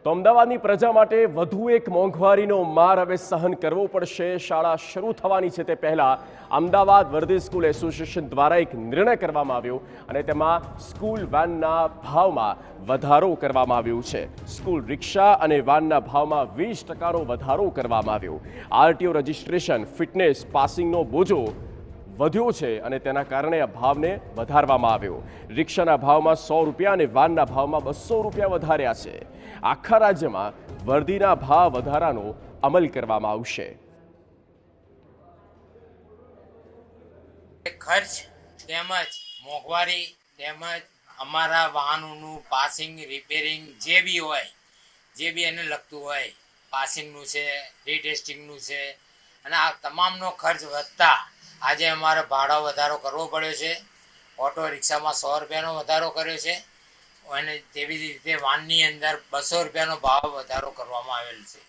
તો અમદાવાદની પ્રજા માટે વધુ એક મોંઘવારીનો માર હવે સહન કરવો પડશે। શાળા શરૂ થવાની છે તે પહેલા અમદાવાદ વર્ધી સ્કૂલ એસોસિએશન દ્વારા એક નિર્ણય કરવામાં આવ્યો અને તેમાં સ્કૂલ વેનના ભાવમાં વધારો કરવામાં આવ્યો છે। સ્કૂલ રિક્ષા અને વાનના ભાવમાં 20%નો વધારો કરવામાં આવ્યો। આરટીઓ રજિસ્ટ્રેશન, ફિટનેસ, પાસિંગનો બોજો વધ્યો છે અને તેના કારણે આ ભાવને વધારવામાં આવ્યો। રિક્ષાના ભાવમાં 100 રૂપિયા અને વાનના ભાવમાં 200 રૂપિયા વધાર્યા છે। આખા રાજ્યમાં વર્દીના ભાવ વધારાનો અમલ કરવામાં આવશે। ખર્ચ તેમજ મોંઘવારી તેમજ અમારા વાહનોનું પાસિંગ, રિપેરિંગ જે બી એને લગતું હોય, પાસિંગનું છે, રીટેસ્ટિંગનું છે, અને આ તમામનો ખર્ચ વધતા આજે અમારે ભાડો વધારો કરવો પડ્યો છે। ઓટો રિક્ષામાં 100 રૂપિયાનો વધારો કર્યો છે અને તેવી જ રીતે વાનની અંદર 200 રૂપિયાનો ભાવ વધારો કરવામાં આવેલ છે।